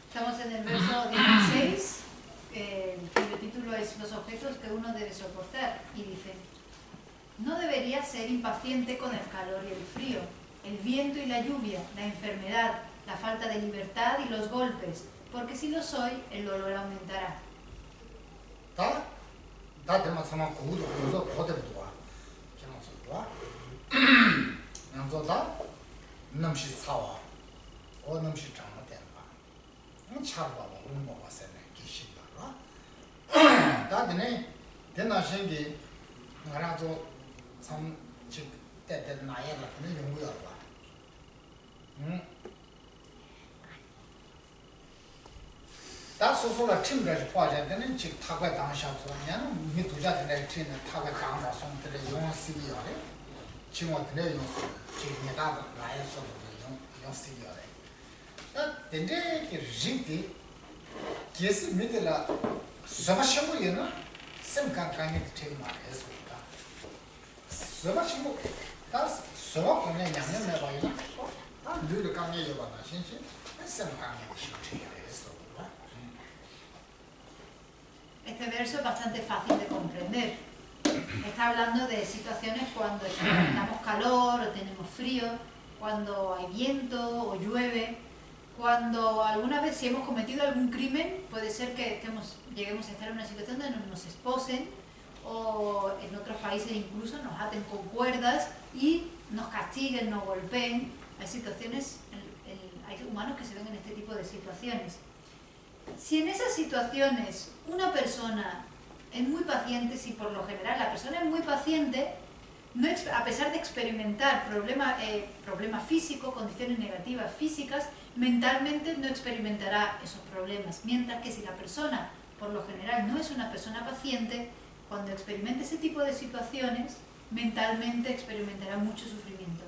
Estamos en el verso 16, cuyo título es Los objetos que uno debe soportar, y dice: no debería ser impaciente con el calor y el frío, el viento y la lluvia, la enfermedad, la falta de libertad y los golpes, porque si lo soy, el dolor aumentará. 다 소소가 팀을 포함해 되는 즉 타과 당샤서냐는 미 도자들의 팀은 타과 당사 송들의 용식이요래 지금들의 용식 지금 내가 나에서 용식이요래 나 근데 그 진티 계속 믿으라 서바시고에는 생각하는 게 말해서 서바시고 다 서바고는 양념해 봐요 아 늘 강해요 봐나 신신 생각하는 게 싫어요. Este verso es bastante fácil de comprender. Está hablando de situaciones cuando experimentamos calor o tenemos frío, cuando hay viento o llueve, cuando alguna vez si hemos cometido algún crimen, puede ser que lleguemos a estar en una situación donde nos esposen o en otros países incluso nos aten con cuerdas y nos castiguen, nos golpeen. Hay situaciones, hay humanos que se ven en este tipo de situaciones. Si en esas situaciones una persona es muy paciente, si por lo general la persona es muy paciente, a pesar de experimentar problemas físicos, condiciones negativas físicas, mentalmente no experimentará esos problemas. Mientras que si la persona, por lo general, no es una persona paciente, cuando experimente ese tipo de situaciones, mentalmente experimentará mucho sufrimiento.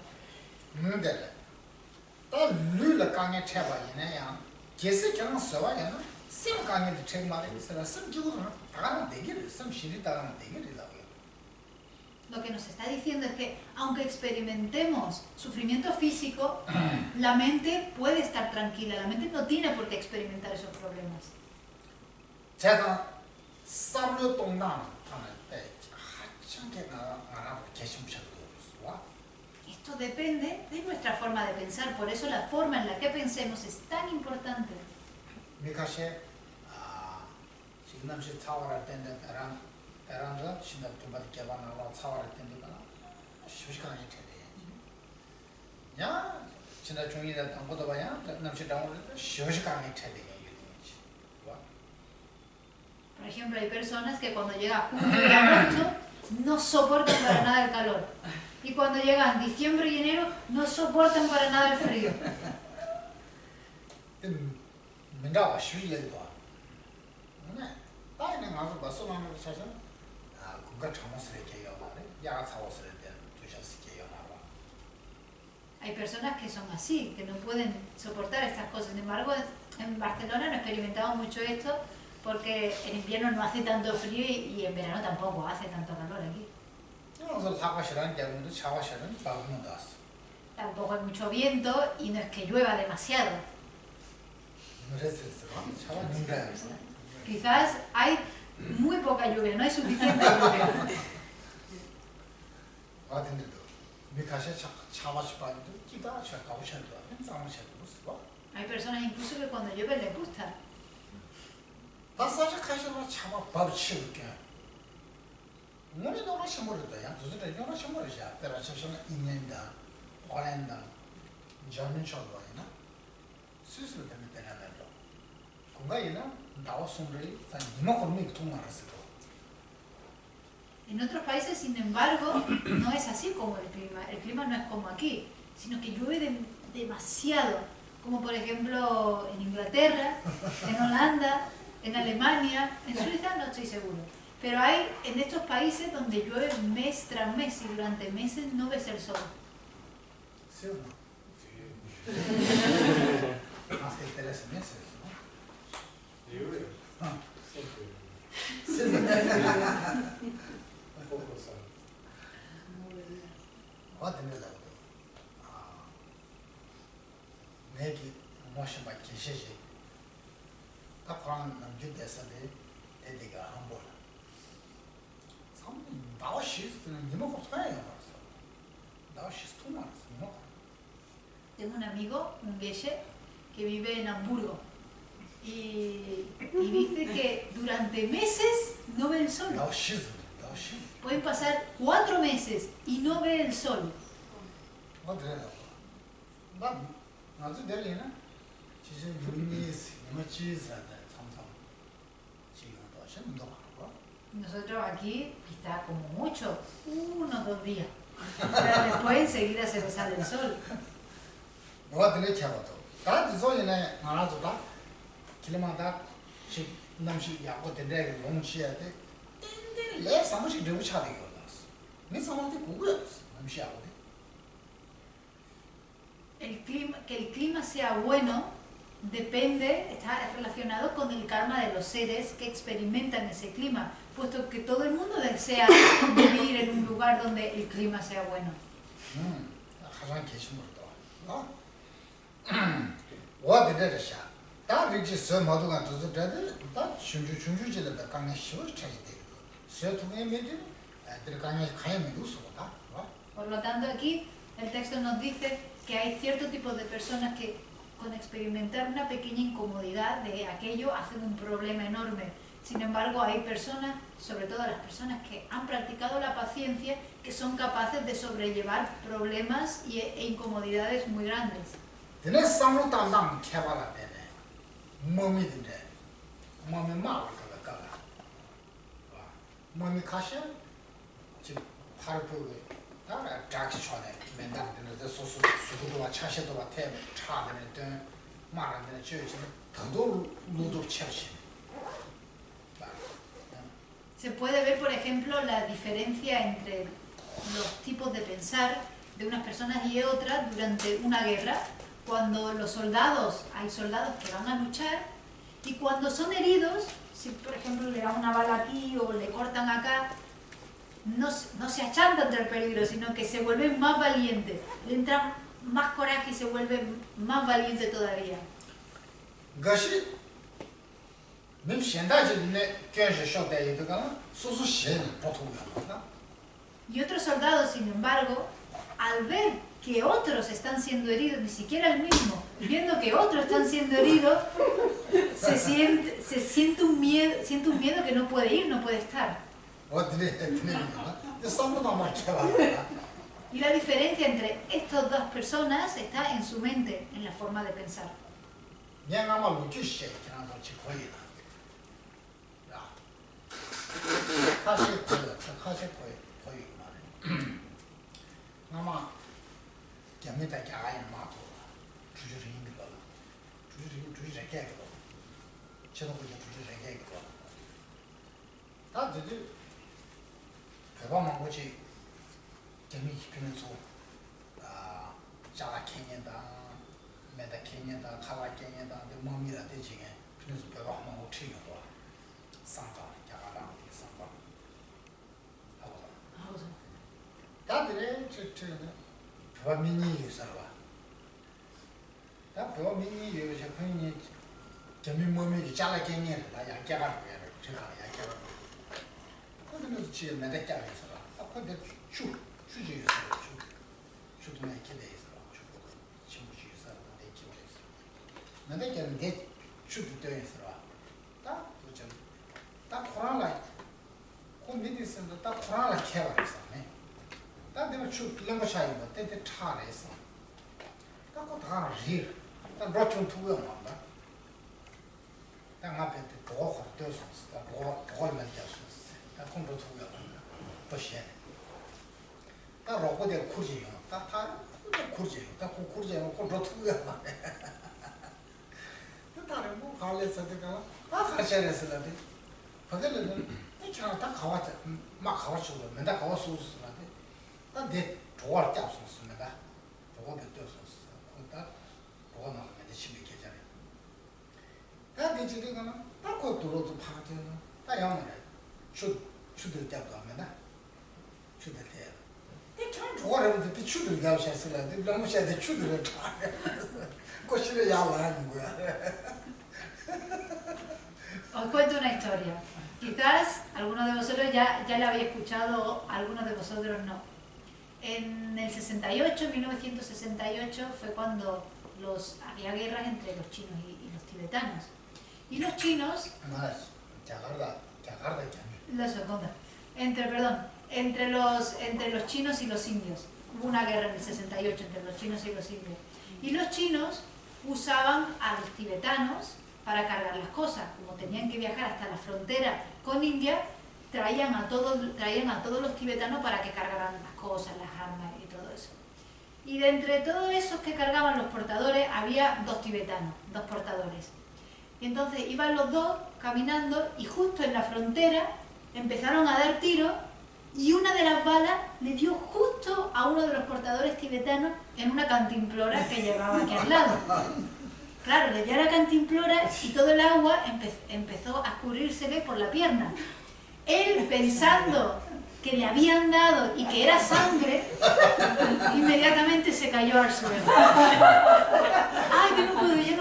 Lo que nos está diciendo es que aunque experimentemos sufrimiento físico, la mente puede estar tranquila, la mente no tiene por qué experimentar esos problemas. Esto depende de nuestra forma de pensar, por eso la forma en la que pensemos es tan importante. Por ejemplo, hay personas que cuando llega junio y agosto no soportan para nada el calor. Y cuando llegan diciembre y enero no soportan para nada el frío. Hay personas que son así, que no pueden soportar estas cosas. Sin embargo, en Barcelona no experimentamos mucho esto porque en invierno no hace tanto frío y en verano tampoco hace tanto calor aquí. Tampoco hay mucho viento y no es que llueva demasiado. Quizás hay muy poca lluvia, no hay suficiente lluvia. Hay personas incluso que cuando llueve les gusta. En otros países, sin embargo, no es así como el clima. El clima no es como aquí, sino que llueve demasiado. Como por ejemplo en Inglaterra, en Holanda, en Alemania, en Suiza no estoy seguro. Pero hay en estos países donde llueve mes tras mes y durante meses no ves el sol. ¿Sí o no? Sí. Más que 3 meses, ¿no? Lluvia. Siempre. Un poco sal. Va a tener la 내기 무엇이 막 계시지. 다 그런 남주대서들 애들가 한 번. 참 나와시스는 이모가 좋아해요. 나와시스 통화를 이모. Tengo un amigo, un gueche, que vive en Hamburgo y dice que durante meses no ve el sol. 나와시스. Pueden pasar 4 meses y no ve el sol. 어때요? 나도 내리나? 진짜 유니스 이모치스한테 참참 지금도 하시는도 하고. Nosotros aquí, quizá como mucho, unos 2 días. Pero después enseguida se le sale el sol. 뭐가 되네 캐고도. 다 저기네 말아도 다 길마다 시 남시 야고 된데 용치야 돼. 내 사무실 되고 차대고 나서. 내 사무실 고고야. 남시 야고 돼. Que el clima sea bueno depende, está relacionado con el karma de los seres que experimentan ese clima, puesto que todo el mundo desea vivir en un lugar donde el clima sea bueno. 가장 계시물도. 어디들이야? 다 리지 서마도가 두즈다들 다 춘주질다 강에 쉬어 차지돼. 세토에 메디 애들 강에 가야면 우스고다. Por lo tanto, aquí el texto nos dice que hay cierto tipo de personas que con experimentar una pequeña incomodidad de aquello hacen un problema enorme. Sin embargo, hay personas, sobre todo las personas que han practicado la paciencia, que son capaces de sobrellevar problemas e incomodidades muy grandes. Tienes samlo tamdam kebala dene. Mommy dene. Mommy ma ka. Mommy kasha. 지 파르푸게. 다 작시 쳐네. 맨날 데는 소소 수도와 차셔도와 태 차는 데 말하는 저지 더도 루도 쳐시. Se puede ver, por ejemplo, la diferencia entre los tipos de pensar de unas personas y otras durante una guerra, cuando hay soldados que van a luchar y cuando son heridos, si por ejemplo le dan una bala aquí o le cortan acá, no se achantan ante el peligro, sino que se vuelven más valientes, le entran más coraje y se vuelven más valientes todavía. Y otros soldados, sin embargo, al ver que otros están siendo heridos, ni siquiera el mismo, viendo que otros están siendo heridos, se siente un miedo que no puede ir, no puede estar. Y la diferencia entre estas dos personas está en su mente, en la forma de pensar. 초과를 때 추들 가셔서라. 너무 셔야 추들을 타. 거실에 야라는 거야. Os cuento una historia. Quizás algunos de vosotros ya la habéis escuchado, algunos de vosotros no. En el 68, 1968, fue cuando había guerras entre los chinos y los tibetanos. Y los chinos... Entre los chinos y los indios. Hubo una guerra en el 68 entre los chinos y los indios. Y los chinos usaban a los tibetanos para cargar las cosas. Como tenían que viajar hasta la frontera con India, traían a todos los tibetanos para que cargaran las cosas, las armas y todo eso. Y de entre todos esos que cargaban los portadores, había dos tibetanos, dos portadores. Y entonces iban los dos caminando y justo en la frontera empezaron a dar tiros y una de las balas le dio justo a uno de los portadores tibetanos en una cantimplora que llevaba aquí al lado. Claro, le dio a la cantimplora y todo el agua empezó a escurrírsele por la pierna. Él, pensando que le habían dado y que era sangre, inmediatamente se cayó al suelo. ¡Ay, yo no puedo seguir!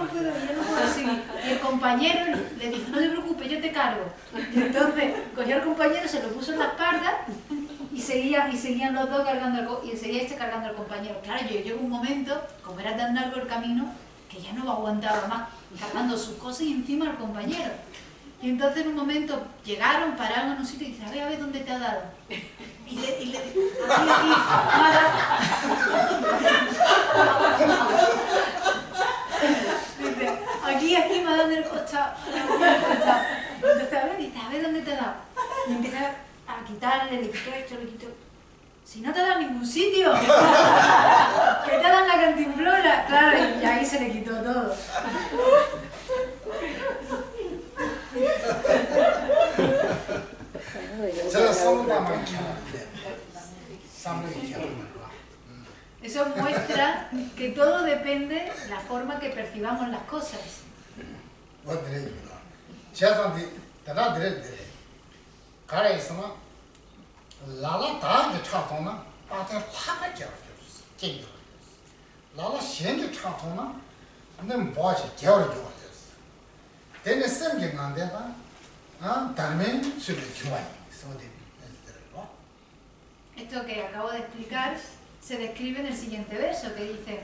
Y el compañero le dijo, no te preocupes, yo te cargo. Y entonces cogió al compañero, se lo puso en la espalda y seguían los dos cargando y seguía cargando al compañero. Claro, llegó un momento, como era tan largo el camino, que ya no aguantaba más cargando sus cosas y encima al compañero. Y entonces en un momento llegaron, pararon en un sitio y dice, a ver dónde te ha dado. Y le dice, aquí, dice, aquí me ha dado en el costado. Entonces a ver dónde te ha dado. Y empieza a quitarle, le quitó esto, le quitó. Si no te ha dado en ningún sitio, que te ha dado en la cantimplora. Claro, y ahí se le quitó todo. Eso muestra que todo depende de la forma que percibamos las cosas. Esto que acabo de explicar se describe en el siguiente verso, que dice: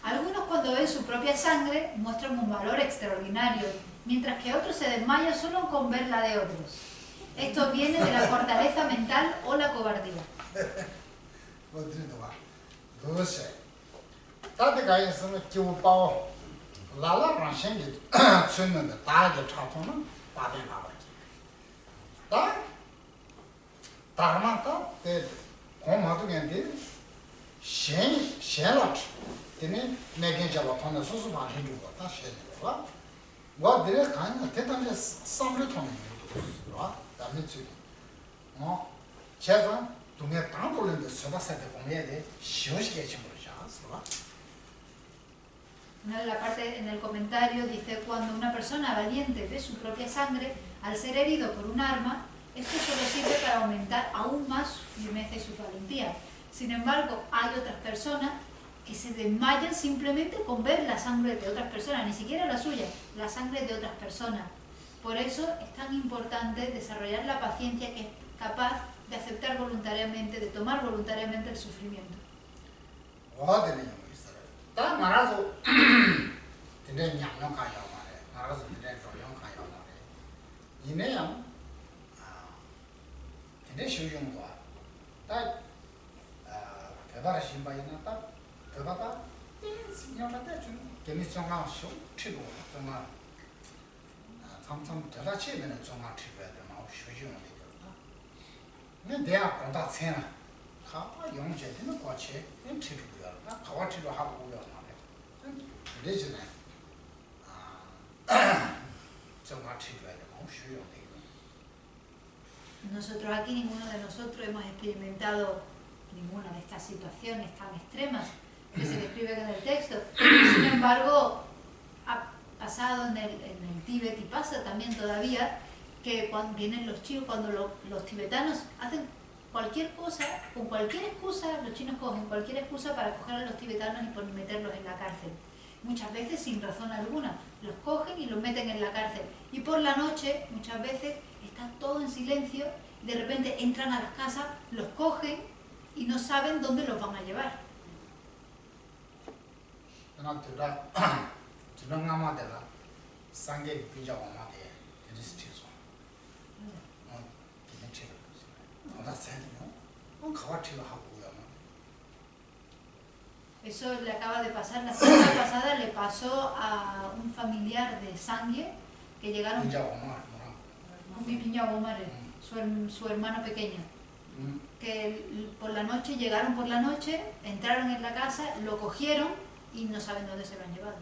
algunos cuando ven su propia sangre muestran un valor extraordinario, mientras que otros se desmayan solo con ver la de otros. Esto viene de la fortaleza mental o la cobardía. En el comentario dice: cuando una persona valiente ve su propia sangre, al ser herido por un arma, esto solo sirve para aumentar aún más su firmeza y su valentía. Sin embargo, hay otras personas que se desmayan simplemente con ver la sangre de otras personas, ni siquiera la suya, la sangre de otras personas. Por eso es tan importante desarrollar la paciencia que es capaz de aceptar voluntariamente, de tomar voluntariamente el sufrimiento. Nosotros aquí, ninguno de nosotros hemos experimentado ninguna de estas situaciones tan extremas que se describen en el texto. Sin embargo, ha pasado en el Tíbet y pasa también todavía que cuando vienen los chinos, cuando los tibetanos hacen cualquier cosa, con cualquier excusa, los chinos cogen cualquier excusa para coger a los tibetanos y meterlos en la cárcel. Muchas veces sin razón alguna, los cogen y los meten en la cárcel. Y por la noche, muchas veces, está todo en silencio y de repente entran a las casas, los cogen y no saben dónde los van a llevar. Eso le acaba de pasar, la semana pasada le pasó a un familiar de Sangye que llegaron con mi piña Omar, su hermano pequeño, que por la noche, llegaron por la noche, entraron en la casa, lo cogieron y no saben dónde se lo han llevado.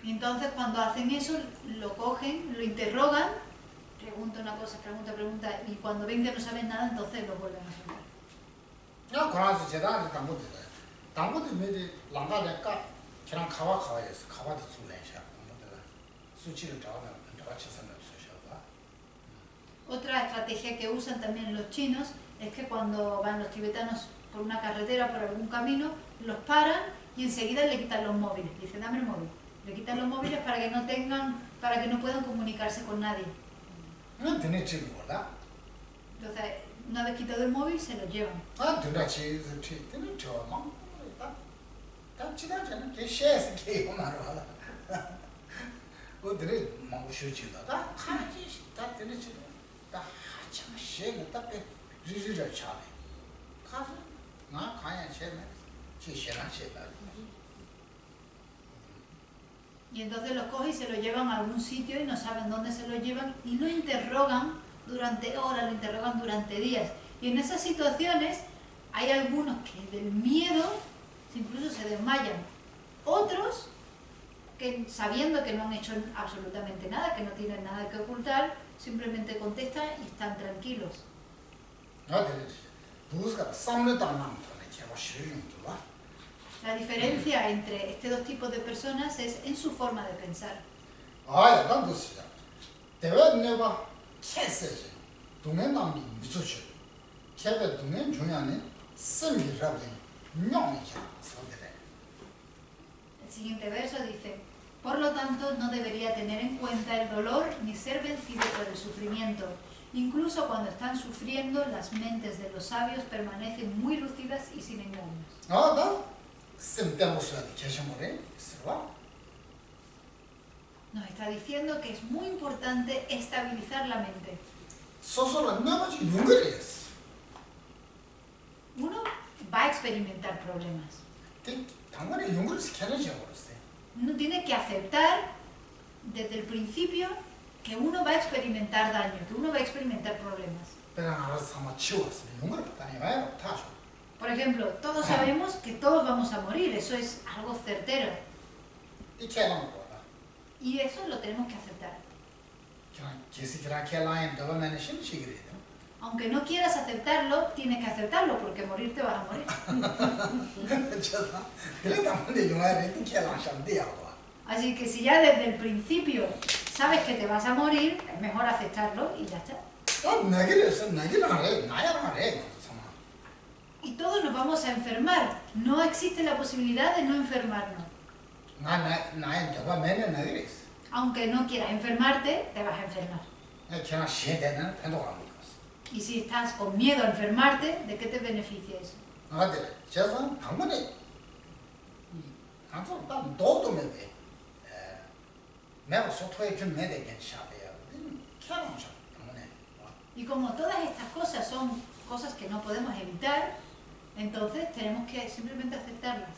Y entonces cuando hacen eso, lo cogen, lo interrogan, pregunta una cosa, pregunta, y cuando ven que no saben nada, entonces lo vuelven a soltar. Otra estrategia que usan también los chinos es que cuando van los tibetanos por una carretera, por algún camino, los paran y enseguida le quitan los móviles. Dicen, dame el móvil. Le quitan los móviles para que no puedan comunicarse con nadie. Entonces, una vez quitado el móvil, se lo llevan. Y entonces los cogen y se lo llevan a algún sitio y no saben dónde se lo llevan y lo interrogan durante horas, lo interrogan durante días. Y en esas situaciones hay algunos que del miedo incluso se desmayan. Otros que sabiendo que no han hecho absolutamente nada, que no tienen nada que ocultar, simplemente contestan y están tranquilos. La diferencia entre estos dos tipos de personas es en su forma de pensar. El siguiente verso dice, por lo tanto no debería tener en cuenta el dolor ni ser vencido por el sufrimiento. Incluso cuando están sufriendo, las mentes de los sabios permanecen muy lúcidas y sin engaños. Nos está diciendo que es muy importante estabilizar la mente. Uno va a experimentar problemas. Uno tiene que aceptar desde el principio que uno va a experimentar daño, que uno va a experimentar problemas. Por ejemplo, todos sabemos que todos vamos a morir, eso es algo certero. Y eso lo tenemos que aceptar. Aunque no quieras aceptarlo, tienes que aceptarlo, porque morir te vas a morir. Así que si ya desde el principio sabes que te vas a morir, es mejor aceptarlo y ya está. Y todos nos vamos a enfermar. No existe la posibilidad de no enfermarnos. Aunque no quieras enfermarte, te vas a enfermar. Y si estás con miedo a enfermarte, ¿de qué te beneficia eso? Y como todas estas cosas son cosas que no podemos evitar, entonces tenemos que simplemente aceptarlas.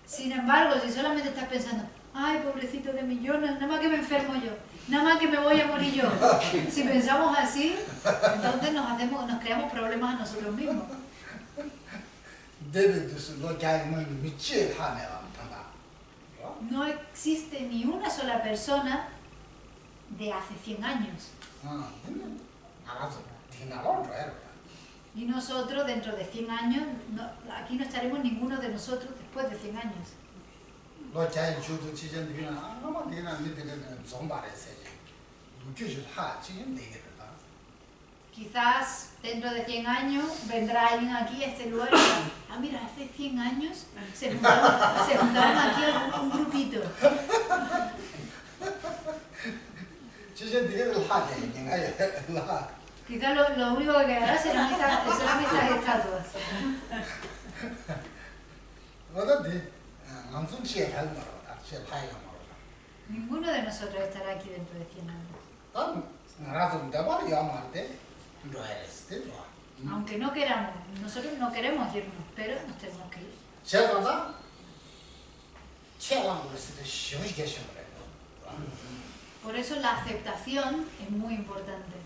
Sin embargo, si solamente estás pensando, ay, pobrecito de mí, yo nada más que me enfermo yo, nada más que me voy a morir yo. Si pensamos así, entonces nos creamos problemas a nosotros mismos. no existe ni una sola persona de hace 100 años. Y nosotros, dentro de 100 años, aquí no estaremos ninguno de nosotros después de 100 años. Quizás dentro de 100 años vendrá alguien aquí a este lugar y dirá, ah, mira, hace 100 años se juntaron aquí un grupito. Quizás lo único que quedará serán estas estatuas. Ninguno de nosotros estará aquí dentro de 100 años. Aunque no queramos, nosotros no queremos irnos, pero nos tenemos que ir. Por eso la aceptación es muy importante.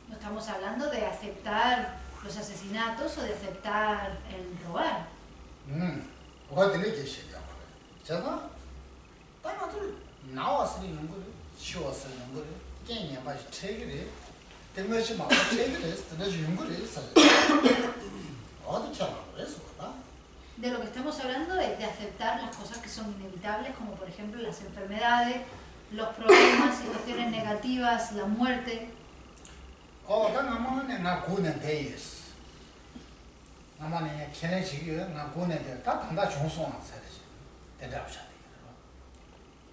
No estamos hablando de aceptar los asesinatos o de aceptar el robar. De lo que estamos hablando es de aceptar las cosas que son inevitables, como por ejemplo las enfermedades, los problemas, situaciones negativas, la muerte.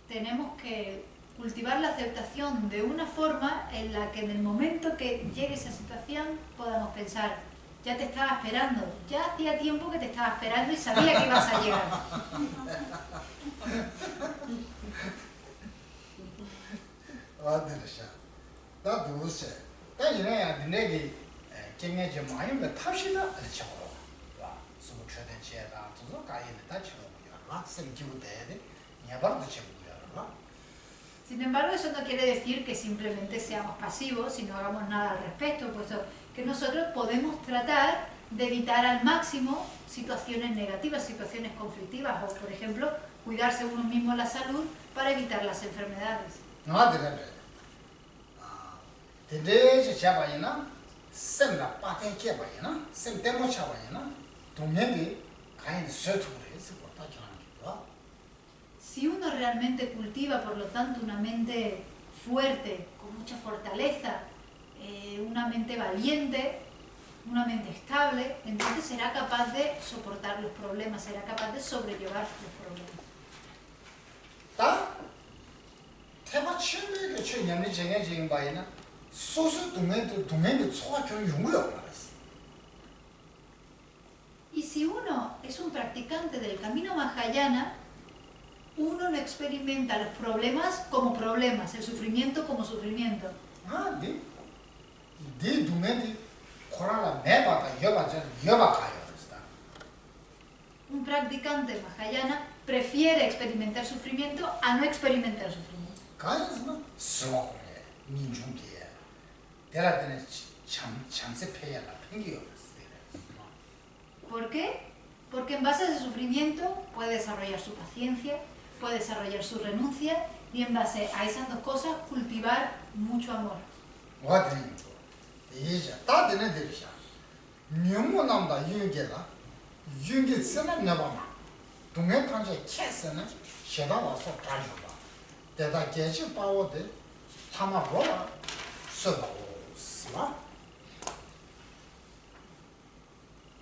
Tenemos que cultivar la aceptación de una forma en la que en el momento que llegue esa situación podamos pensar, ya te estaba esperando, ya hacía tiempo que te estaba esperando y sabía que ibas a llegar. Sin embargo, eso no quiere decir que simplemente seamos pasivos y no hagamos nada al respecto, puesto que nosotros podemos tratar de evitar al máximo situaciones negativas, situaciones conflictivas, o por ejemplo, cuidarse uno mismo la salud para evitar las enfermedades. Si uno realmente cultiva, por lo tanto, una mente fuerte, con mucha fortaleza, una mente valiente, una mente estable, entonces será capaz de soportar los problemas, será capaz de sobrellevar los problemas. Y si uno es un practicante del camino Mahayana, uno no experimenta los problemas como problemas, el sufrimiento como sufrimiento. Un practicante Mahayana prefiere experimentar sufrimiento a no experimentar sufrimiento. ¿Por qué? Porque en base a ese sufrimiento puede desarrollar su paciencia, puede desarrollar su renuncia y en base a esas dos cosas cultivar mucho amor.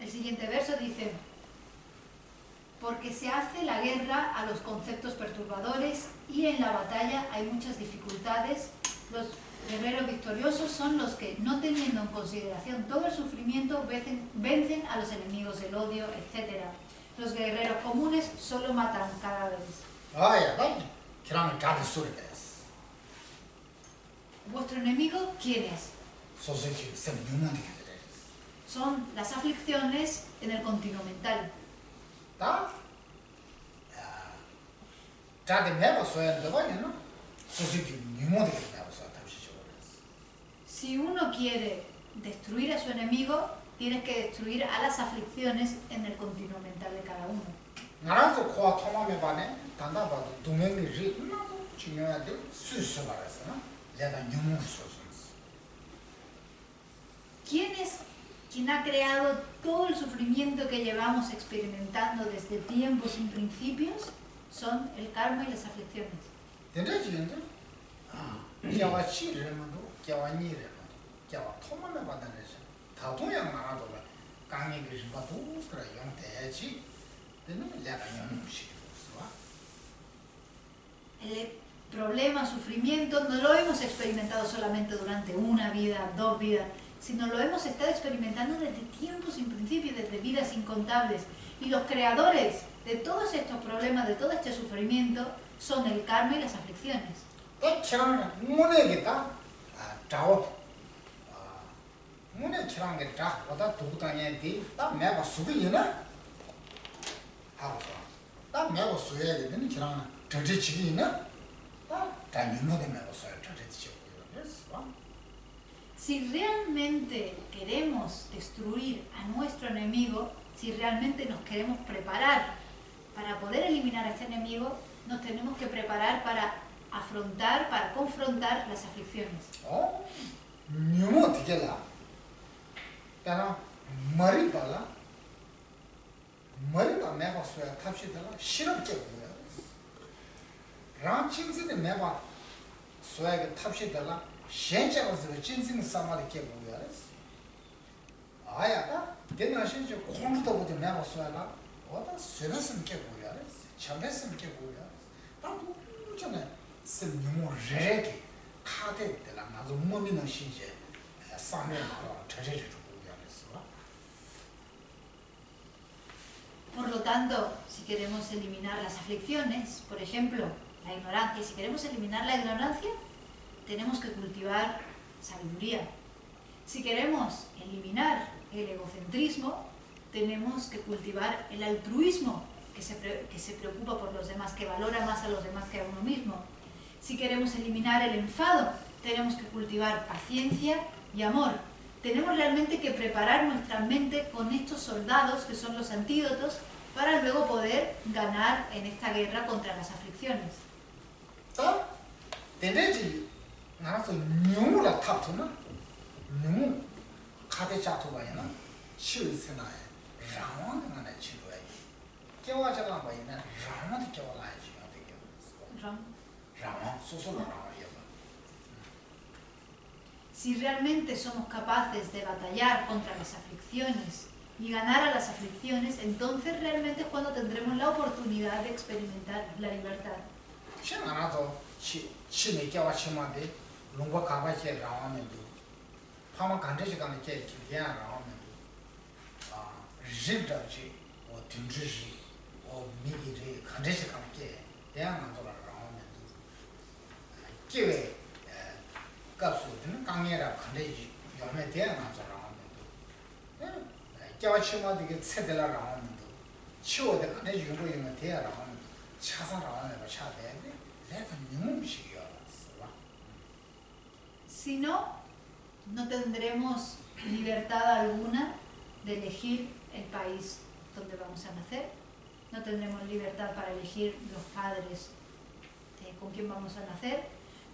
El siguiente verso dice: porque se hace la guerra a los conceptos perturbadores y en la batalla hay muchas dificultades. Los guerreros victoriosos son los que, no teniendo en consideración todo el sufrimiento, vencen a los enemigos del odio, etc. Los guerreros comunes solo matan cadáveres. ¿Vuestro enemigo quién es? Son las aflicciones en el continuo mental. Si uno quiere destruir a su enemigo, tienes que destruir a las aflicciones en el continuo mental de cada uno. 나라서 코아 토마메 바네 단다 봐도 동행이 리 나도 중요한데 수수 말았어. 내가 유무 소소스. ¿Quién es quien ha creado todo el sufrimiento que llevamos experimentando desde tiempos sin principios? Son el karma y las aflicciones. 된다지인데? 기와 시르면도 기와 니르면도 기와 토마메 바다네서 다 동양 나라도 강이 그신 봐도 그래 용대지. El problema, sufrimiento, no lo hemos experimentado solamente durante una vida, 2 vidas, sino lo hemos estado experimentando desde tiempos sin principio, desde vidas incontables. Y los creadores de todos estos problemas, de todo este sufrimiento, son el karma y las aflicciones. Si realmente queremos destruir a nuestro enemigo, si realmente nos queremos preparar para poder eliminar a este enemigo, nos tenemos que preparar para afrontar, para confrontar las aflicciones. 머리가 매가 소야 탑시더라 실업제 뭐야 랑칭스데 매가 소야게 탑시더라 현장에서 진심 사마르게 뭐야 아야가 되나신지 콘도 보지 매가 소야가 어다 쇠가슴 게 뭐야 참배슴 게 뭐야 나도 전에 스님모 레게 카데들라 나도 몸이는 신제 상면하고 저제주 Por lo tanto, si queremos eliminar las aflicciones, por ejemplo, la ignorancia, si queremos eliminar la ignorancia, tenemos que cultivar sabiduría. Si queremos eliminar el egocentrismo, tenemos que cultivar el altruismo, que se preocupa por los demás, que valora más a los demás que a uno mismo. Si queremos eliminar el enfado, tenemos que cultivar paciencia y amor. Tenemos realmente que preparar nuestra mente con estos soldados, que son los antídotos, para luego poder ganar en esta guerra contra las aflicciones. Si realmente somos capaces de batallar contra las aflicciones y ganar a las aflicciones, entonces realmente es cuando tendremos la oportunidad de experimentar la libertad. Si no, no tendremos libertad alguna de elegir el país donde vamos a nacer, no tendremos libertad para elegir los padres con quien vamos a nacer,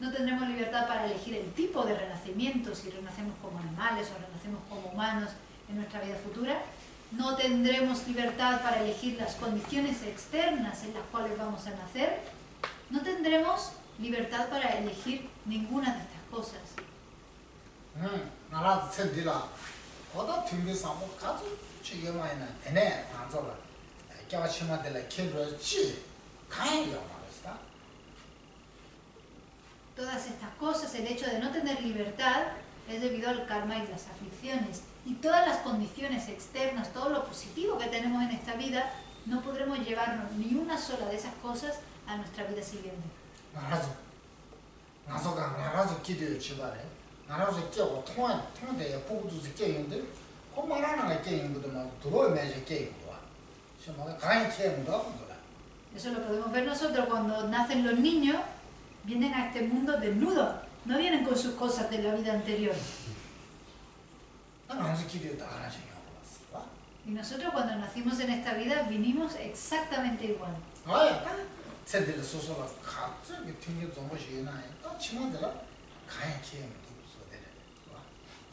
no tendremos libertad para elegir el tipo de renacimiento, si renacemos como animales o renacemos como humanos en nuestra vida futura, no tendremos libertad para elegir las condiciones externas en las cuales vamos a nacer, no tendremos libertad para elegir ninguna de estas cosas. Todas estas cosas, el hecho de no tener libertad, es debido al karma y las aflicciones. Y todas las condiciones externas, todo lo positivo que tenemos en esta vida, no podremos llevarnos ni una sola de esas cosas a nuestra vida siguiente. Eso lo podemos ver nosotros cuando nacen los niños, vienen a este mundo desnudos, no vienen con sus cosas de la vida anterior. Y nosotros cuando nacimos en esta vida vinimos exactamente igual.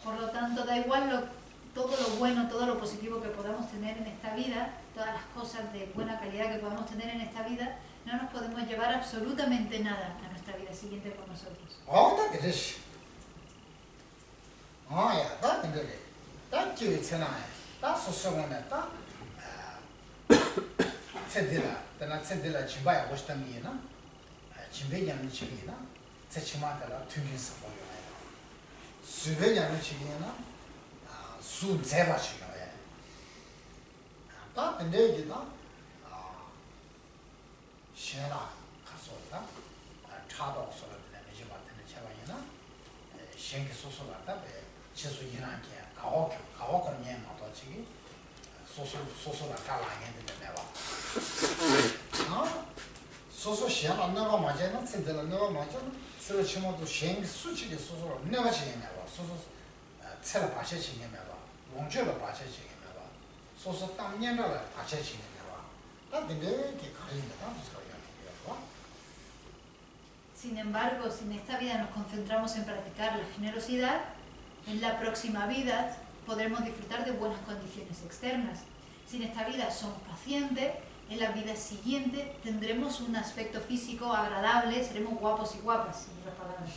Por lo tanto, da igual todo lo bueno, todo lo positivo que podamos tener en esta vida, todas las cosas de buena calidad que podamos tener en esta vida, no nos podemos llevar absolutamente nada a nuestra vida siguiente con nosotros. 소소 시야가 내가 맞아는 센터는 내가 맞아는 서로 치모도 셴 수치게 소소로 내가 지내냐고 소소 체를 받쳐 지내냐고 원주를 받쳐 지내냐고 소소 땅년을 받쳐 지내냐고 나 되게 가린다 무슨 Sin embargo, si en esta vida nos concentramos en practicar la generosidad, en la próxima vida podremos disfrutar de buenas condiciones externas. Si en esta vida somos pacientes, en la vida siguiente tendremos un aspecto físico agradable, seremos guapos y guapas, en otras palabras.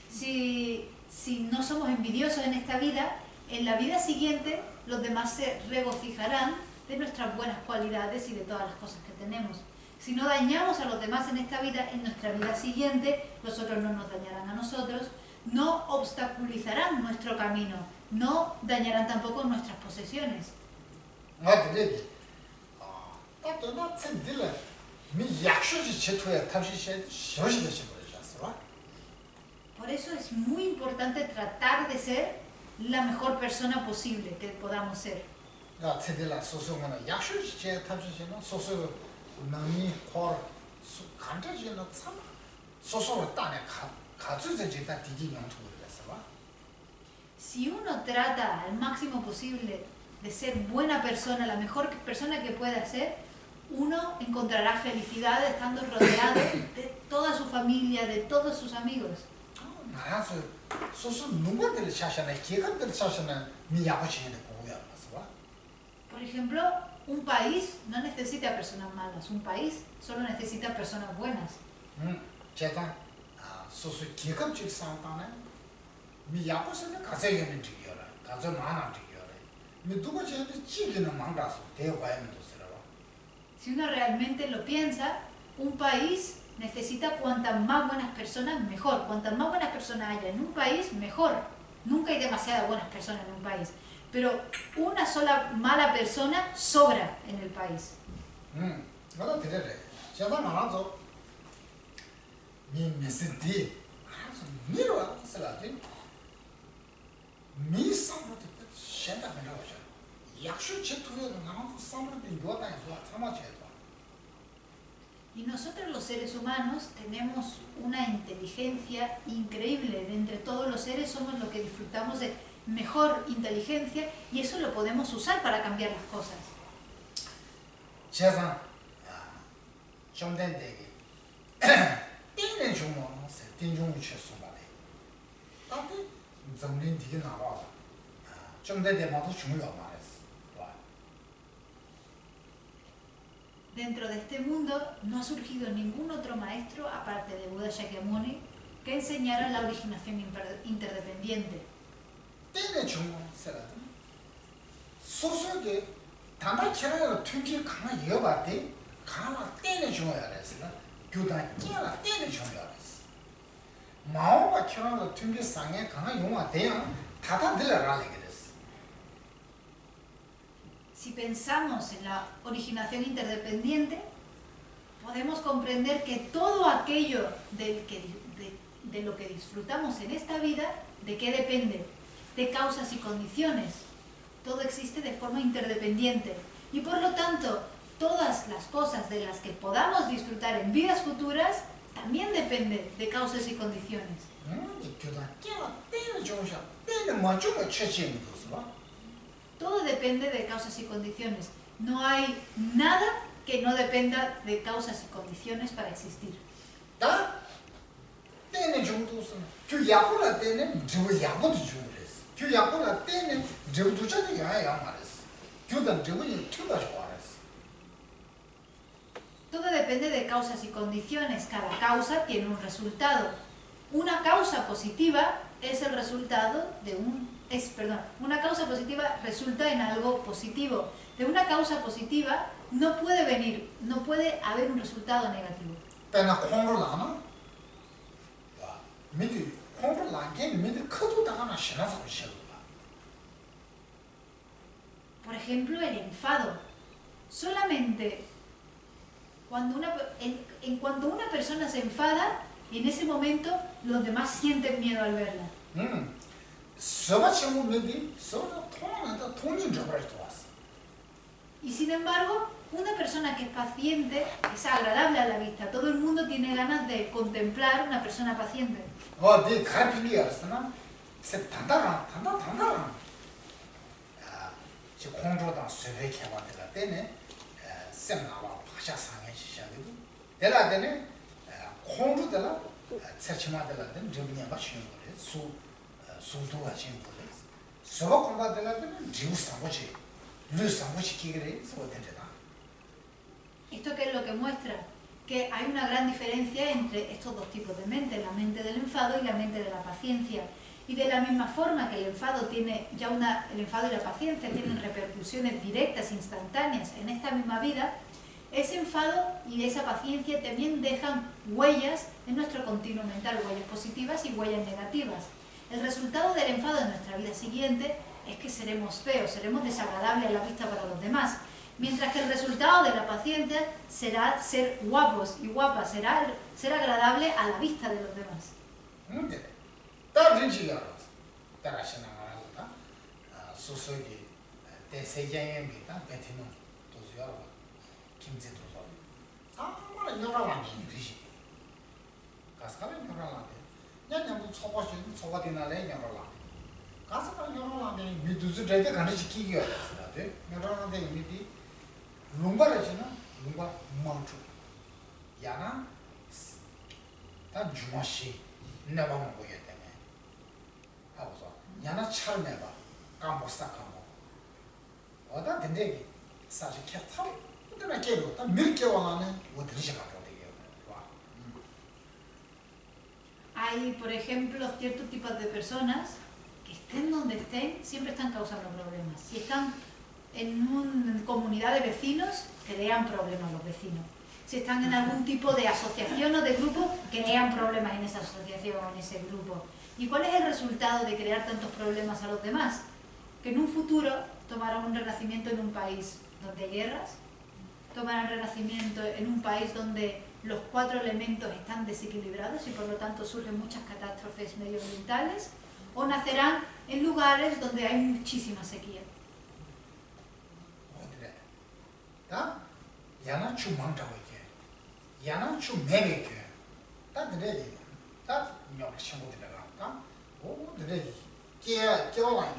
Si no somos envidiosos en esta vida, en la vida siguiente los demás se regocijarán de nuestras buenas cualidades y de todas las cosas que tenemos. Si no dañamos a los demás en esta vida, en nuestra vida siguiente, los otros no nos dañarán a nosotros, no obstaculizarán nuestro camino, no dañarán tampoco nuestras posesiones. Por eso es muy importante tratar de ser la mejor persona posible que podamos ser. Si uno trata al máximo posible de ser buena persona, la mejor persona que pueda ser, uno encontrará felicidad estando rodeado de toda su familia, de todos sus amigos. Por ejemplo, un país no necesita personas malas, un país solo necesita personas buenas. Si uno realmente lo piensa, un país necesita cuantas más buenas personas, mejor. Cuantas más buenas personas haya en un país, mejor. Nunca hay demasiadas buenas personas en un país. Pero una sola mala persona sobra en el país. Y nosotros los seres humanos tenemos una inteligencia increíble. De entre todos los seres somos los que disfrutamos de mejor inteligencia y eso lo podemos usar para cambiar las cosas. Dentro de este mundo no ha surgido ningún otro maestro, aparte de Buda Shakyamuni, que enseñara la originación interdependiente. Si pensamos en la originación interdependiente, podemos comprender que todo aquello de lo que disfrutamos en esta vida, ¿de qué depende? De causas y condiciones. Todo existe de forma interdependiente. Y por lo tanto, todas las cosas de las que podamos disfrutar en vidas futuras también dependen de causas y condiciones. Todo depende de causas y condiciones. No hay nada que no dependa de causas y condiciones para existir. 다 때는 정도서 그 약보다 때는 저 약보다 주고랬어. 그 약보다 때는 저도 저도 야야 말했어. 그다 저분이 투다 좋아했어. Todo depende de causas y condiciones. Cada causa tiene un resultado. Una causa positiva es el resultado de una causa positiva resulta en algo positivo. De una causa positiva no puede haber un resultado negativo. 때나 콩으로라나? 와, 미리 콩으로라게 미리 커도 다가나 신나서 싫어. Por ejemplo, el enfado. Solamente en cuanto una persona se enfada, en ese momento los demás sienten miedo al verla. 서바치고 미리 서로 통하는데 통인 적을 좋았어. Y sin embargo, una persona que es paciente es agradable a la vista. Todo el mundo tiene ganas de contemplar una persona paciente. 네 가르치기 알았으나 단단한. 저 공조당 수백 개만들 때네 셈나와 파샤 상해 시작이고 내가 때네 공조들라 세치마들라든 저분이가 쉬는 거래 수도가 쉬는 거래 서로 공부들라든 지우상고치 루상고치 기그래 서든다. ¿Esto qué es lo que muestra? Que hay una gran diferencia entre estos dos tipos de mente, la mente del enfado y la mente de la paciencia. Y de la misma forma que el enfado y la paciencia tienen repercusiones directas, instantáneas en esta misma vida, ese enfado y esa paciencia también dejan huellas en nuestro continuo mental, huellas positivas y huellas negativas. El resultado del enfado en nuestra vida siguiente es que seremos feos, seremos desagradables a la vista para los demás, mientras que el resultado de la paciencia será ser guapos y guapas, será ser agradable a la vista de los demás. 다른 지역으로서 따라시는 거라고다. 소소기 대세계행이다. 베트남 도시하고 김제도 소리. 아무나 여러분이 그러시. 가스가는 여러분한테. 내가 초바디나래 여러분. 가스가 여러분한테 미두즈 되게 가르치 기기가 있어요. 여러분한테 이미 룸바라지나 룸바 망주. 야나 다 주마시 내가 먹고 야나 charmeva, campo sacamo. Oda dendegi, saje ketham, dena kero, ta milke wangane, odrisha kapote. Hay, por ejemplo, ciertos tipos de personas que estén donde estén, siempre están causando problemas. Si están en una comunidad de vecinos, crean problemas los vecinos. Si están en algún tipo de asociación o de grupo, crean problemas en esa asociación o en ese grupo. ¿Y cuál es el resultado de crear tantos problemas a los demás? Que en un futuro tomarán un renacimiento en un país donde hay guerras, tomarán renacimiento en un país donde los 4 elementos están desequilibrados y por lo tanto surgen muchas catástrofes medioambientales, o nacerán en lugares donde hay muchísima sequía. 야나 추망자고 이게 야나 추매게 다 드레디 다 녀석 친구들이라 오 드레디 깨와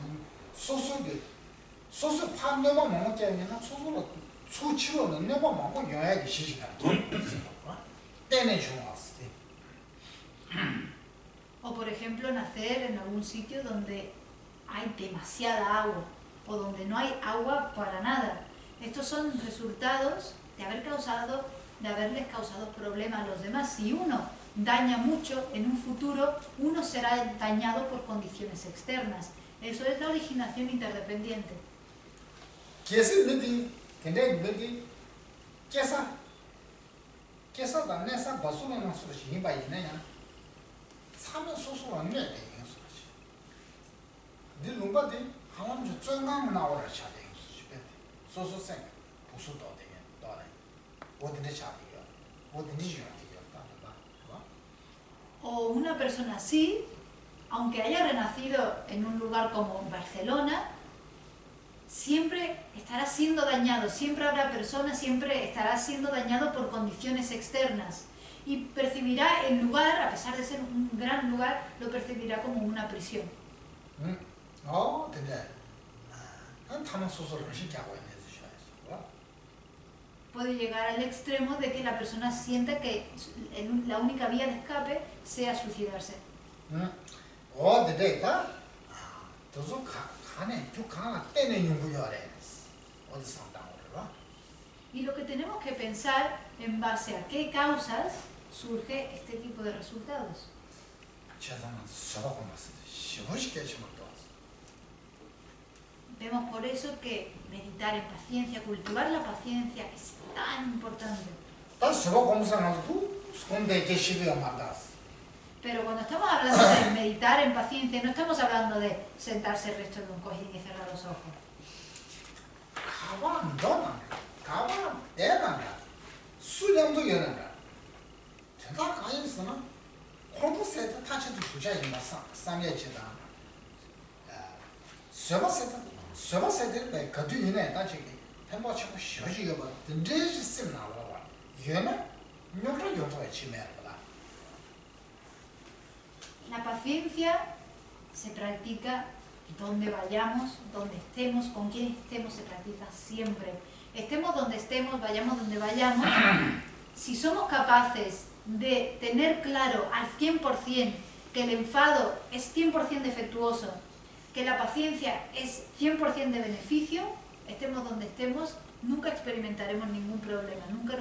소소 판매만 먹는 게 아니라 소소로 수치로는 내가 먹고 영향이 시시가 때는 중요했어. O por ejemplo nacer en algún sitio donde hay demasiada agua o donde no hay agua para nada. Estos son resultados de haberles causado problemas a los demás. Si uno daña mucho, en un futuro uno será dañado por condiciones externas. Eso es la originación interdependiente. ¿Qué es el medi? ¿Qué es el medi? ¿Qué es eso? ¿Qué es eso? ¿Qué es eso? ¿Basura no se lo lleva y nada? ¿Sabe soso no es de eso? ¿De lumba de? ¿Cómo yo tengo una hora chale? 소소 생 부수도 되게 또래 어디에 차리요 어디에 줘야 o una persona así, aunque haya renacido en un lugar como Barcelona, siempre estará siendo dañado, siempre habrá personas, siempre estará siendo dañado por condiciones externas y percibirá el lugar, a pesar de ser un gran lugar, lo percibirá como una prisión. Puede llegar al extremo de que la persona sienta que la única vía de escape sea suicidarse. Y lo que tenemos que pensar en base a qué causas surge este tipo de resultados. Vemos por eso que meditar en paciencia, cultivar la paciencia es tan importante. Pero cuando estamos hablando de meditar en paciencia, no estamos hablando de sentarse recto en un cojín y cerrar los ojos. La paciencia se practica donde vayamos, donde estemos, con quien estemos, se practica siempre. Estemos donde estemos, vayamos donde vayamos. Si somos capaces de tener claro al 100% que el enfado es 100% defectuoso, que la paciencia es 100% de beneficio, estemos donde estemos, nunca experimentaremos ningún problema, nunca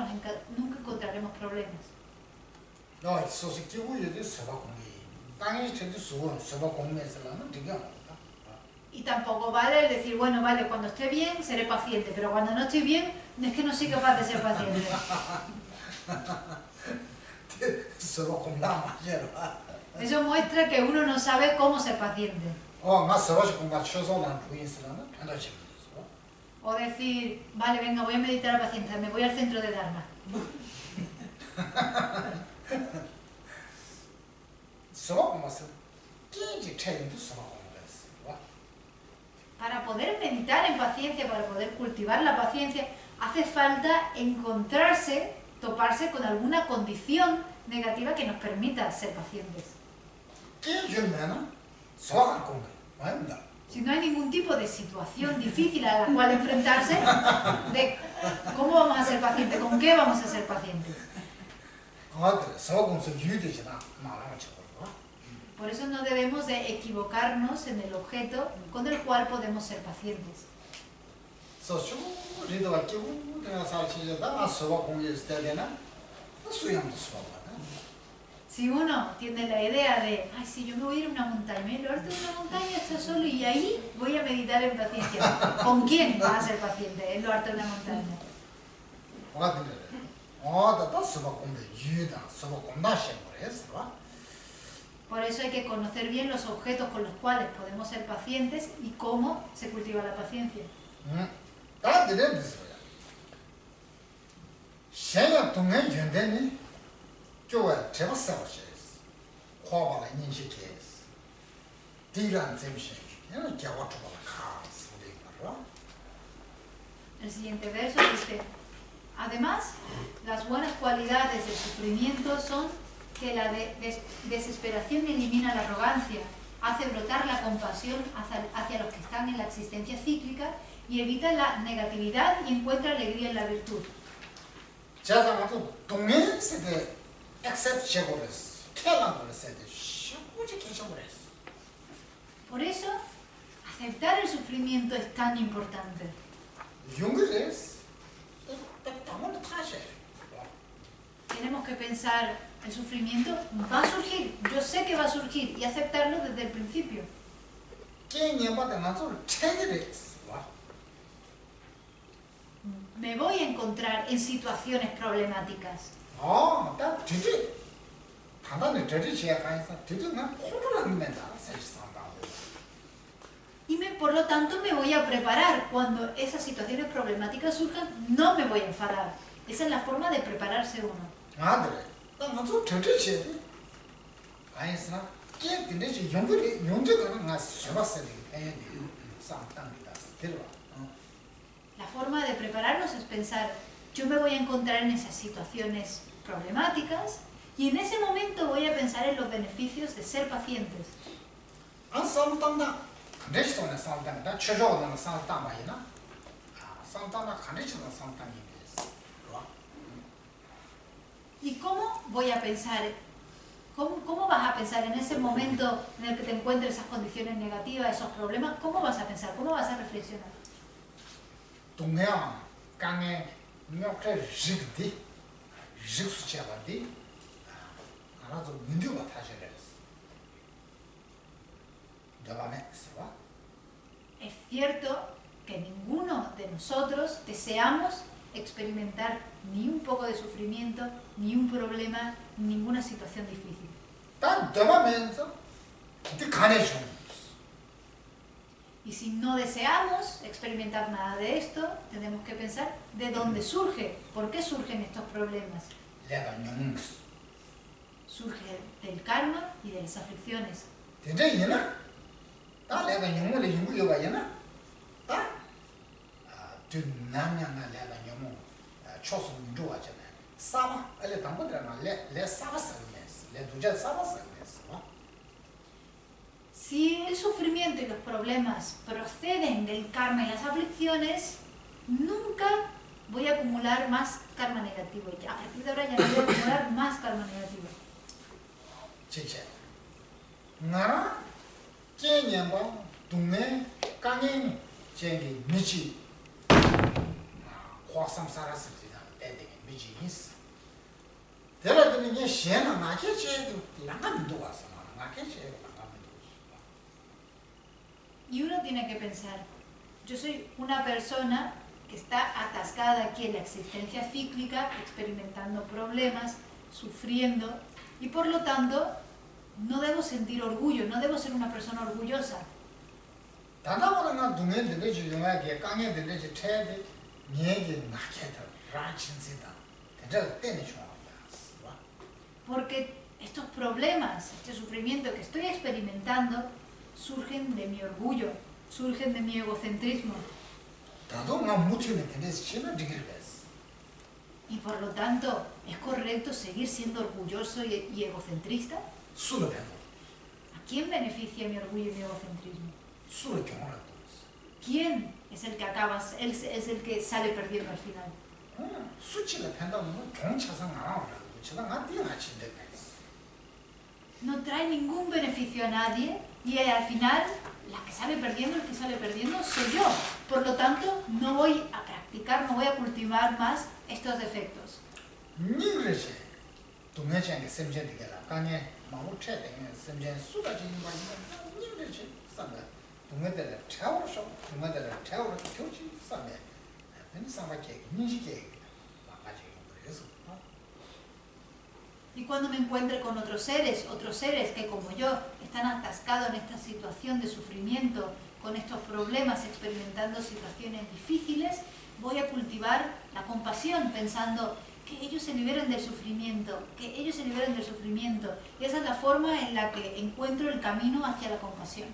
encontraremos problemas. Y tampoco vale el decir, bueno, vale, cuando esté bien seré paciente, pero cuando no estoy bien es que no soy capaz de ser paciente. Eso muestra que uno no sabe cómo ser paciente. O decir, vale, venga, voy a meditar a la paciencia, me voy al centro de Dharma. Para poder meditar en paciencia, para poder cultivar la paciencia, hace falta encontrarse, toparse con alguna condición negativa que nos permita ser pacientes. Si no hay ningún tipo de situación difícil a la cual enfrentarse, de cómo vamos a ser pacientes, con qué vamos a ser pacientes. Por eso no debemos de equivocarnos en el objeto con el cual podemos ser pacientes. Si uno tiene la idea de, ay, si yo me voy a ir a una montaña, me voy a ir a una montaña, estoy solo y ahí voy a meditar en paciencia. ¿Con quién vas a ser paciente en lo alto de una montaña? Por eso hay que conocer bien los objetos con los cuales podemos ser pacientes y cómo se cultiva la paciencia. El siguiente verso dice, además, las buenas cualidades del sufrimiento son que la desesperación elimina la arrogancia, hace brotar la compasión hacia los que están en la existencia cíclica y evita la negatividad y encuentra alegría en la virtud. Por eso, aceptar el sufrimiento es tan importante. Tenemos que pensar, el sufrimiento va a surgir, yo sé que va a surgir, y aceptarlo desde el principio. Me voy a encontrar en situaciones problemáticas. Y por lo tanto me voy a preparar. Cuando esas situaciones problemáticas surjan, no me voy a enfadar. Esa es la forma de prepararse uno. La forma de prepararnos es pensar, yo me voy a encontrar en esas situaciones problemáticas y en ese momento voy a pensar en los beneficios de ser pacientes. 간대시도는 상담이다. 최저는 상담이나. 상담은 간대시도는 상담이겠어. ¿Y cómo voy a pensar? ¿Cómo vas a pensar en ese momento en el que te encuentres esas condiciones negativas, esos problemas? ¿Cómo vas a pensar? ¿Cómo vas a reflexionar? 동양 강에 명태 rigdi rig수 잡아디 알아서 문제가 타셔야겠어. 대박네, ¿va? Es cierto que ninguno de nosotros deseamos experimentar ni un poco de sufrimiento, ni un problema, ninguna situación difícil. 단 대박면서 그 간에 좀. Y si no deseamos experimentar nada de esto, tenemos que pensar de dónde surge, por qué surgen estos problemas. 내가 용. Surge del karma y de las aflicciones. 되잖아. 다 내가 용을 요구요가잖아. 다. 뒷남양아 내가 용 초소 좋아하잖아. 사마 알레 담보들아 레 사바스메스. 레 두자 사바스메스. Si el sufrimiento y los problemas proceden del karma y las aflicciones, nunca voy a acumular más karma negativo. A partir de ahora ya no voy a acumular más karma negativo. 진짜. 나라 제년과 동네 강행 제기 미치 화상 살았을 때다 때되게 미치 있어. 대라더니 이제 시에나 나게 제도 나가면도 왔어. 나게 제도 나가면도 왔어. Y uno tiene que pensar, yo soy una persona que está atascada aquí en la existencia cíclica, experimentando problemas, sufriendo, y por lo tanto no debo sentir orgullo, no debo ser una persona orgullosa. 다나보다는 동네 들레지 용하게 강에 들레지 태데 니에게 나게다 라친시다. 대저 때는 좋아. Porque estos problemas, este sufrimiento que estoy experimentando, surgen de mi orgullo, surgen de mi egocentrismo. Y por lo tanto, ¿es correcto seguir siendo orgulloso y egocentrista? ¿A quién beneficia mi orgullo y mi egocentrismo? ¿Quién es el que acaba, es el que sale perdiendo al final? No trae ningún beneficio a nadie y al final la que sale perdiendo, el que sale perdiendo soy yo. Por lo tanto, no voy a practicar, no voy a cultivar más estos defectos. Y cuando me encuentre con otros seres que como yo están atascados en esta situación de sufrimiento, con estos problemas, experimentando situaciones difíciles, voy a cultivar la compasión pensando que ellos se liberen del sufrimiento, y esa es la forma en la que encuentro el camino hacia la compasión.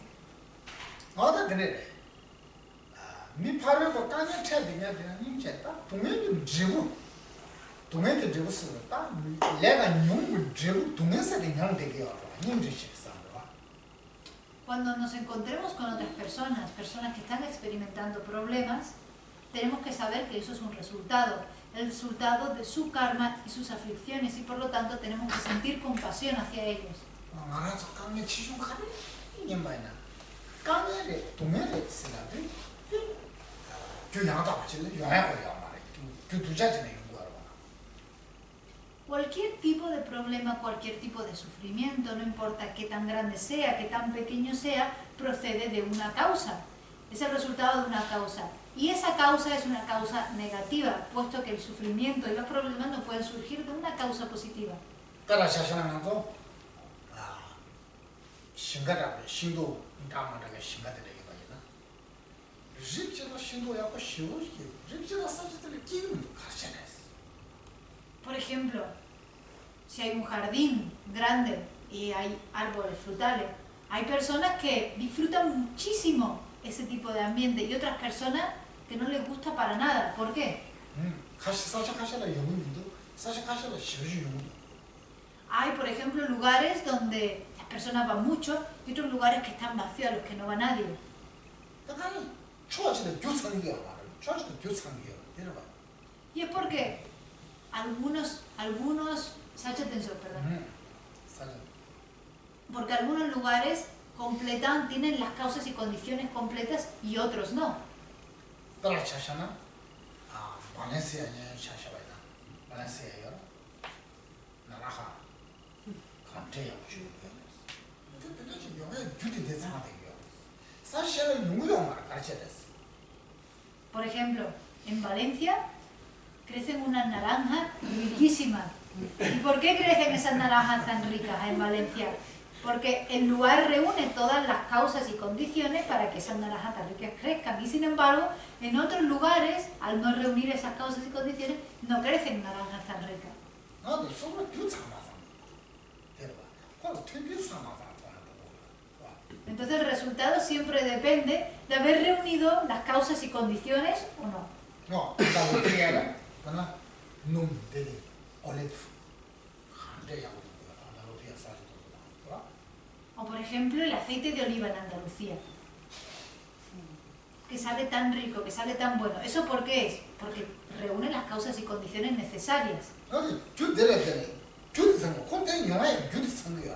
Cuando nos encontremos con otras personas que están experimentando problemas, tenemos que saber que eso es un resultado, el resultado de su karma y sus aflicciones, y por lo tanto tenemos que sentir compasión hacia ellos. Cualquier tipo de problema, cualquier tipo de sufrimiento, no importa qué tan grande sea, qué tan pequeño sea, procede de una causa. Es el resultado de una causa. Y esa causa es una causa negativa, puesto que el sufrimiento y los problemas no pueden surgir de una causa positiva. Por ejemplo, si hay un jardín grande y hay árboles frutales, hay personas que disfrutan muchísimo ese tipo de ambiente y otras personas que no les gusta para nada. ¿Por qué? Hay, por ejemplo, lugares donde las personas van mucho y otros lugares que están vacíos a los que no va nadie. 그러니까 초지의 교성이야 말이야. 초지의 교성이야. 이러봐. Y es porque algunos, Sacha Tensor, perdón, 사실 porque algunos lugares tienen las causas y condiciones completas y otros no. 따라 차샤나 발렌시아에 차샤바이다. 발렌시아요. 나라하. 감태야 주요. 근데 이제 영에 주디 대상하대요. 사실은 용용을 가르쳐야 됐어. Por ejemplo, en Valencia crecen unas naranjas riquísimas. ¿Y por qué crecen esas naranjas tan ricas en Valencia? Porque el lugar reúne todas las causas y condiciones para que esas naranjas tan ricas crezcan. Y sin embargo, en otros lugares, al no reunir esas causas y condiciones, no crecen naranjas tan ricas. 나도 서로 교차마상. 대봐. 그거 퇴비사마상. Entonces el resultado siempre depende de haber reunido las causas y condiciones o no. 너, 나 어떻게 알아? 그러나 놈들이 올리브 한대야고 나 어떻게 사지도 O por ejemplo el aceite de oliva en Andalucía, que sale tan rico, que sale tan bueno. ¿Eso por qué es? Porque reúne las causas y condiciones necesarias. 아니 주들에 주드선 콘텐츠 영화에 주드선 거야.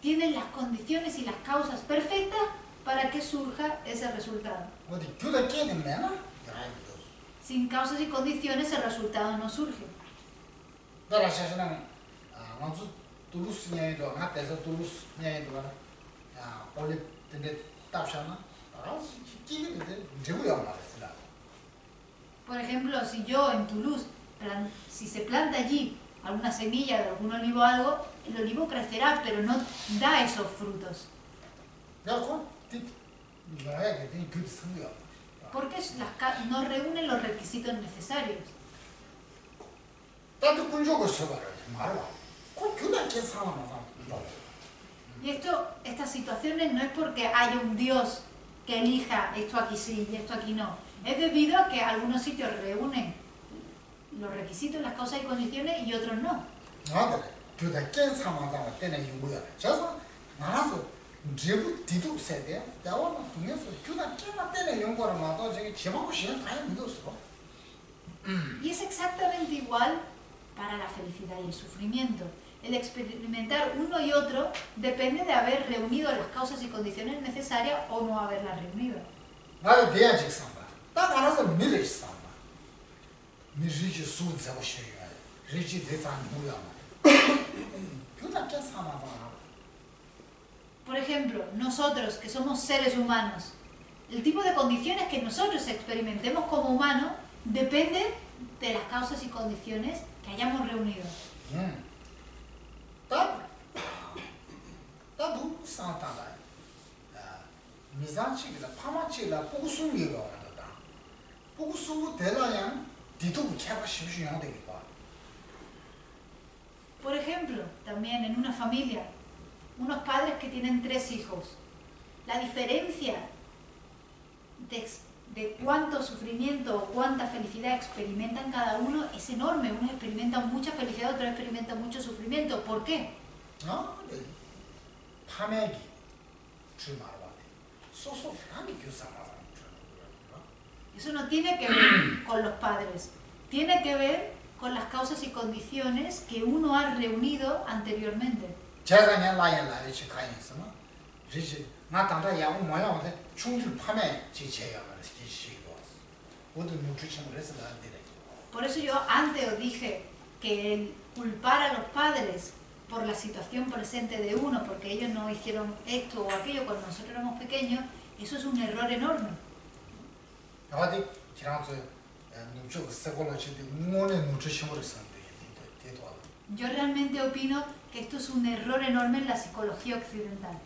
Tienen las condiciones y las causas perfectas para que surja ese resultado. 어디 주다 깨는 매나? 야이도. Sin causas y condiciones el resultado no surge. 나라 사실은 먼저 둘루스냐에도 나한테서 둘루스냐에도 야 올리 근데 답잖아. 끼리는데 제구야 말했어. Por ejemplo, si yo en Toulouse, si se planta allí alguna semilla de algún olivo o algo, el olivo crecerá, pero no da esos frutos. Porque no reúnen los requisitos necesarios. Y estas situaciones no es porque haya un Dios que elija esto aquí sí y esto aquí no. Es debido a que algunos sitios reúnen los requisitos, las causas y condiciones y otros no. Y es exactamente igual para la felicidad y el sufrimiento. El experimentar uno y otro depende de haber reunido las causas y condiciones necesarias o no haberlas reunido. Por ejemplo, nosotros que somos seres humanos, el tipo de condiciones que nosotros experimentemos como humanos depende de las causas y condiciones que hayamos reunido. Por ejemplo, también en una familia, unos padres que tienen 3 hijos, la diferencia de cuánto sufrimiento o cuánta felicidad experimentan cada uno es enorme. Unos experimentan mucha felicidad, otros experimentan mucho sufrimiento. ¿Por qué? Eso no tiene que ver con los padres, tiene que ver con las causas y condiciones que uno ha reunido anteriormente. Por eso yo antes os dije que el culpar a los padres por la situación presente de uno, porque ellos no hicieron esto o aquello cuando nosotros éramos pequeños, eso es un error enorme. Yo realmente opino que esto es un error enorme en la psicología occidental.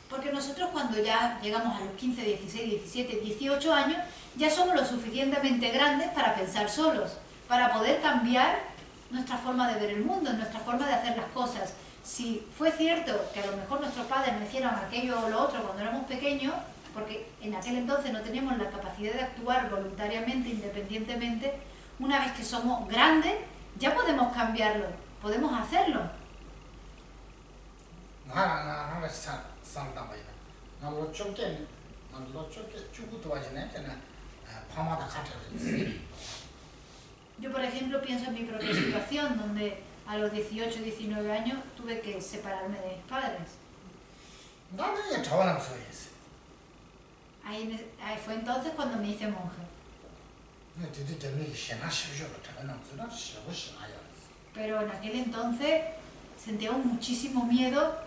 Porque nosotros cuando ya llegamos a los 15, 16, 17, 18 años, ya somos lo suficientemente grandes para pensar solos, para poder cambiar nuestra forma de ver el mundo, nuestra forma de hacer las cosas. Si fue cierto que a lo mejor nuestros padres nos hicieron aquello o lo otro cuando éramos pequeños, porque en aquel entonces no teníamos la capacidad de actuar voluntariamente, independientemente, una vez que somos grandes, ya podemos cambiarlo, podemos hacerlo. Yo, por ejemplo, pienso en mi propia situación, donde a los 18, 19 años tuve que separarme de mis padres. Ahí fue entonces cuando me hice monje. Pero en aquel entonces sentíamos muchísimo miedo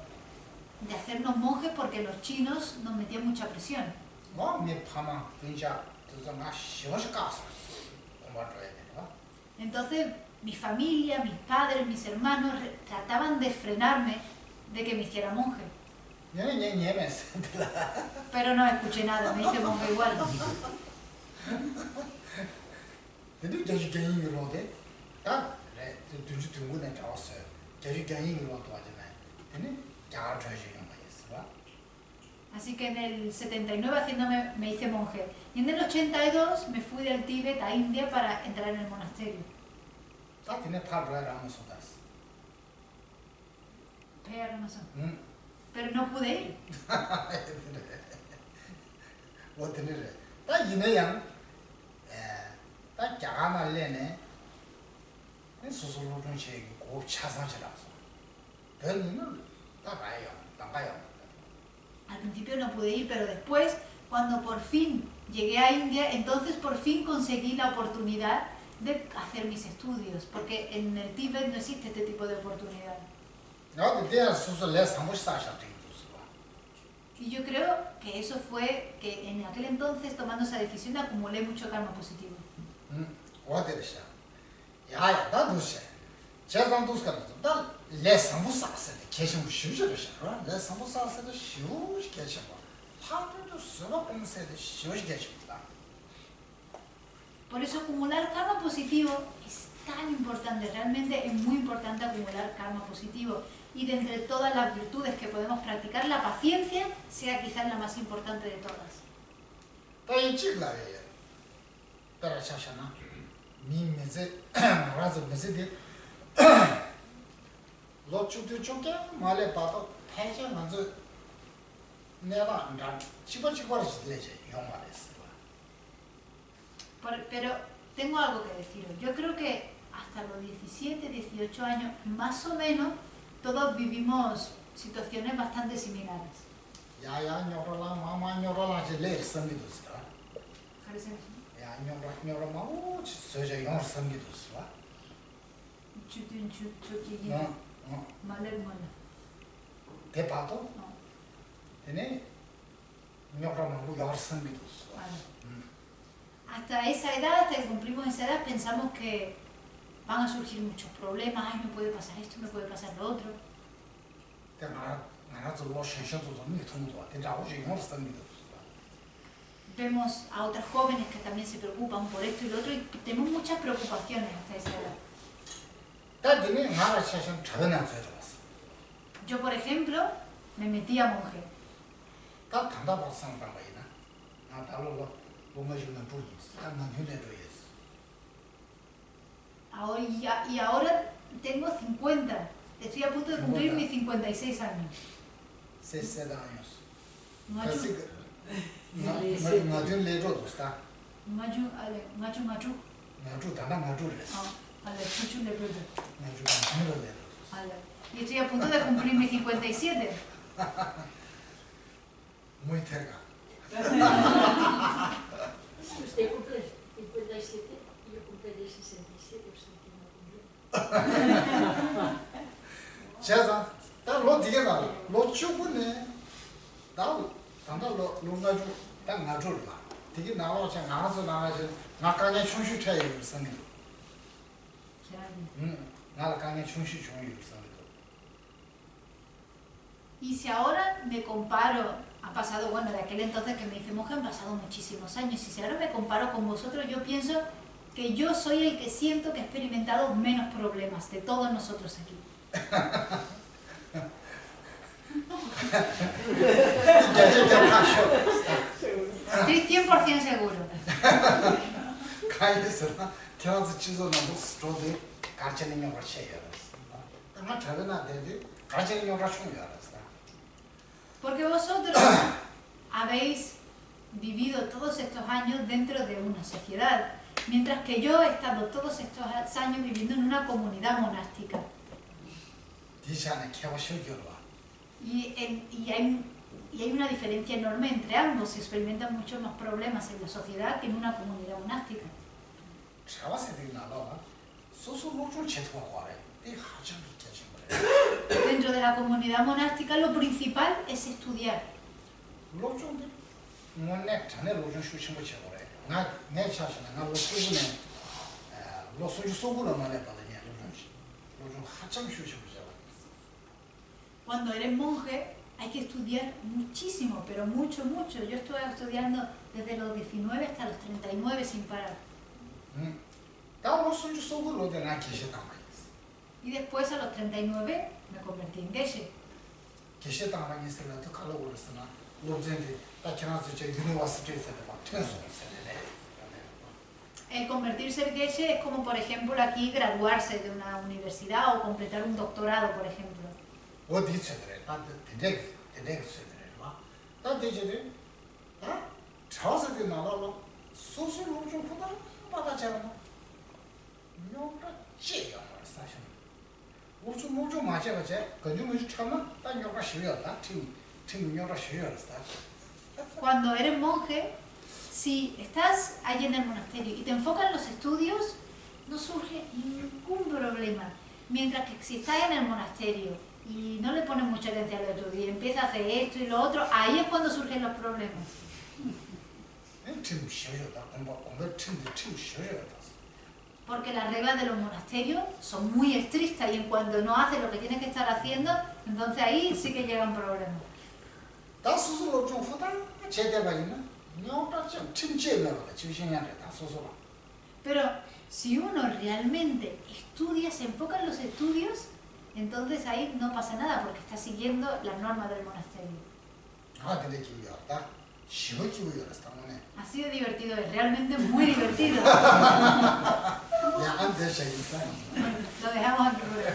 de hacernos monjes porque los chinos nos metían mucha presión. Entonces mi familia, mis padres, mis hermanos trataban de frenarme de que me hiciera monje. Pero no escuché nada, me hice monje igual. Así que en el 79 me hice monje. Y en el 82 me fui del Tíbet a India para entrar en el monasterio. Pero no pude ir. Al principio no pude ir, pero después, cuando por fin llegué a India, entonces por fin conseguí la oportunidad de hacer mis estudios, porque en el Tíbet no existe este tipo de oportunidad. Y yo creo que eso fue que en aquel entonces, tomando esa decisión, acumulé mucho karma positivo. Por eso acumular karma positivo es tan importante, realmente es muy importante acumular karma positivo. Y de entre todas las virtudes que podemos practicar, la paciencia sea quizás la más importante de todas. Pero tengo algo que deciros. Yo creo que hasta los 17, 18 años, más o menos, todos vivimos situaciones bastante similares. Hasta esa edad, hasta que cumplimos esa edad, pensamos que van a surgir muchos problemas, ay, me puede pasar esto, me puede pasar lo otro. Vemos a otros jóvenes que también se preocupan por esto y lo otro y tenemos muchas preocupaciones hasta esa edad. Yo, por ejemplo, me metí a monje. Y ahora tengo 50. Estoy a punto de cumplir mis 56 años. 60 años. Machu. Y estoy a punto de cumplir mis 57. Muy cerca. Usted cumple 57 y yo cumpliré 67, o sea que no cumple. 제가 다 로디게가 로추분에 나도 단다 로나주 딱 나줄라 되게 나와서 나가서 나가게 충시 차이 있었네. 나가게 충시 중이 있었네. Y si ahora me comparo Ha pasado, bueno, de aquel entonces que me hice monja han pasado muchísimos años. Y si ahora me comparo con vosotros, yo pienso que yo soy el que siento que he experimentado menos problemas de todos nosotros aquí. Estoy 100% seguro. Porque vosotros habéis vivido todos estos años dentro de una sociedad, mientras que yo he estado todos estos años viviendo en una comunidad monástica. Y hay una diferencia enorme entre ambos. Se experimentan muchos más problemas en la sociedad que en una comunidad monástica. Dentro de la comunidad monástica lo principal es estudiar. Cuando eres monje hay que estudiar muchísimo, pero mucho, mucho. Yo estuve estudiando desde los 19 hasta los 39 sin parar. Y después a los 39 me convertí en geshe. El convertirse en geshe es como, por ejemplo, aquí graduarse de una universidad o completar un doctorado, por ejemplo. Cuando eres monje, si estás allí en el monasterio y te enfocas en los estudios, no surge ningún problema. Mientras que si estás en el monasterio y no le pones mucha atención al estudio y empiezas a hacer esto y lo otro, ahí es cuando surgen los problemas. Porque las reglas de los monasterios son muy estrictas y en cuanto no haces lo que tienes que estar haciendo, entonces ahí sí que llegan problemas. Pero si uno realmente estudia, se enfoca en los estudios, entonces ahí no pasa nada porque está siguiendo las normas del monasterio. Ha sido divertido, es realmente muy divertido. Lo dejamos aquí por hoy.